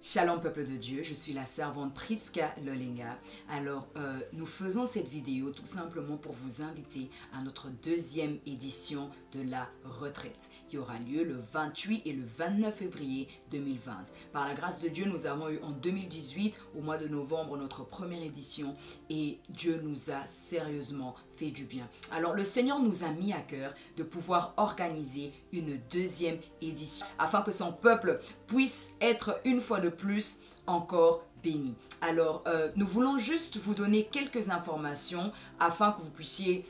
Shalom peuple de Dieu, je suis la servante Priska Lolenga. Alors nous faisons cette vidéo tout simplement pour vous inviter à notre deuxième édition de la retraite qui aura lieu le 28 et le 29 février 2020. Par la grâce de Dieu, nous avons eu en 2018 au mois de novembre notre première édition et Dieu nous a sérieusement fait du bien. Alors le Seigneur nous a mis à cœur de pouvoir organiser une deuxième édition afin que son peuple puisse être une fois de plus encore béni. Alors nous voulons juste vous donner quelques informations afin que vous puissiez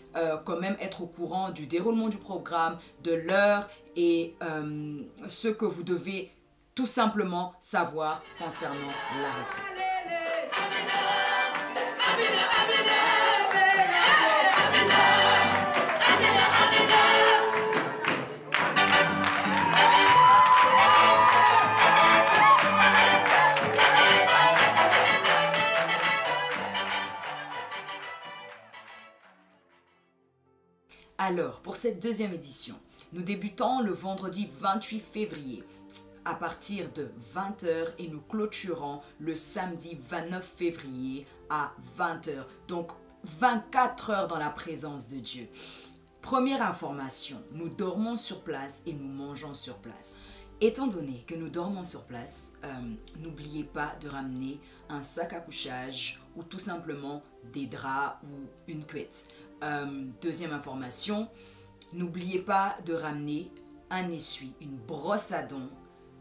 quand même être au courant du déroulement du programme, de l'heure et ce que vous devez tout simplement savoir concernant la retraite. Alors, pour cette deuxième édition, nous débutons le vendredi 28 février à partir de 20 h et nous clôturons le samedi 29 février à 20 h. Donc, 24 heures dans la présence de Dieu. Première information, nous dormons sur place et nous mangeons sur place. Étant donné que nous dormons sur place, n'oubliez pas de ramener un sac à couchage ou tout simplement des draps ou une couette. Deuxième information, n'oubliez pas de ramener un essuie, une brosse à dents,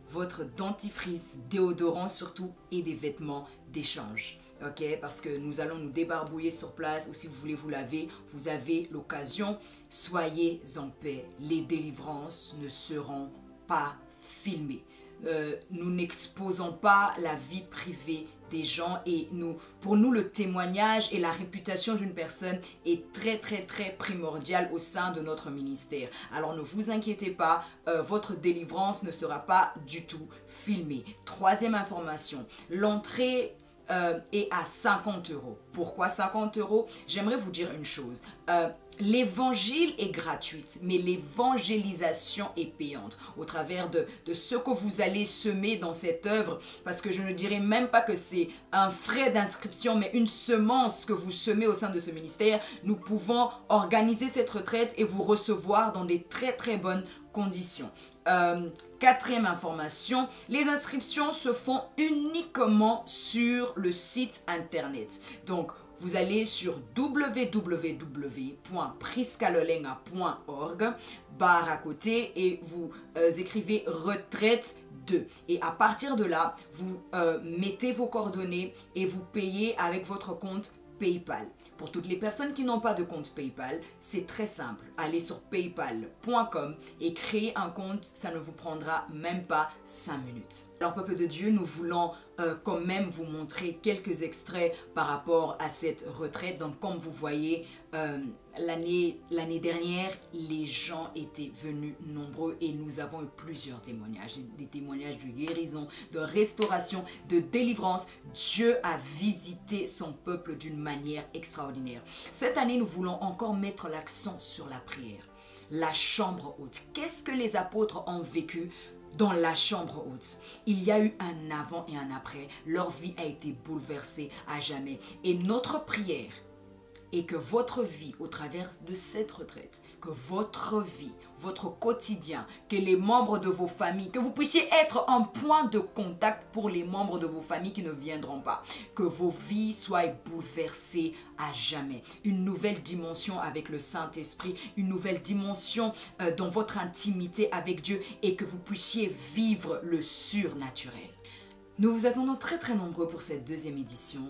votre dentifrice, déodorant surtout et des vêtements d'échange. Ok, parce que nous allons nous débarbouiller sur place ou si vous voulez vous laver, vous avez l'occasion. Soyez en paix, les délivrances ne seront pas filmées. Nous n'exposons pas la vie privée des gens et pour nous le témoignage et la réputation d'une personne est très primordial au sein de notre ministère. Alors ne vous inquiétez pas, votre délivrance ne sera pas du tout filmée. Troisième information, l'entrée est à 50 €. Pourquoi 50 €? J'aimerais vous dire une chose. L'évangile est gratuite, mais l'évangélisation est payante au travers de ce que vous allez semer dans cette œuvre, parce que je ne dirais même pas que c'est un frais d'inscription, mais une semence que vous semez au sein de ce ministère. Nous pouvons organiser cette retraite et vous recevoir dans des très bonnes conditions. Quatrième information, les inscriptions se font uniquement sur le site internet. Donc, vous allez sur www.priskalolenga.org, barre à côté, et vous écrivez retraite 2. Et à partir de là, vous mettez vos coordonnées et vous payez avec votre compte PayPal. Pour toutes les personnes qui n'ont pas de compte PayPal, c'est très simple. Allez sur paypal.com et créer un compte, ça ne vous prendra même pas 5 minutes. Alors peuple de Dieu, nous voulons quand même vous montrer quelques extraits par rapport à cette retraite. Donc comme vous voyez, l'année dernière, les gens étaient venus nombreux et nous avons eu plusieurs témoignages. Des témoignages de guérison, de restauration, de délivrance. Dieu a visité son peuple d'une manière extraordinaire. Cette année, nous voulons encore mettre l'accent sur la prière. La chambre haute. Qu'est-ce que les apôtres ont vécu dans la chambre haute? Il y a eu un avant et un après. Leur vie a été bouleversée à jamais. Et notre prière est que votre vie, au travers de cette retraite, que votre vie, votre quotidien, que les membres de vos familles, que vous puissiez être un point de contact pour les membres de vos familles qui ne viendront pas, que vos vies soient bouleversées à jamais. Une nouvelle dimension avec le Saint-Esprit, une nouvelle dimension dans votre intimité avec Dieu et que vous puissiez vivre le surnaturel. Nous vous attendons très nombreux pour cette deuxième édition.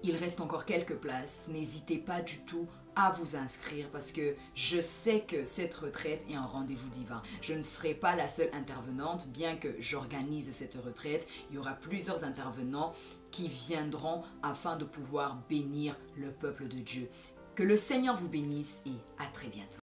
Il reste encore quelques places, n'hésitez pas du tout à vous inscrire parce que je sais que cette retraite est un rendez-vous divin. Je ne serai pas la seule intervenante, bien que j'organise cette retraite. Il y aura plusieurs intervenants qui viendront afin de pouvoir bénir le peuple de Dieu. Que le Seigneur vous bénisse et à très bientôt.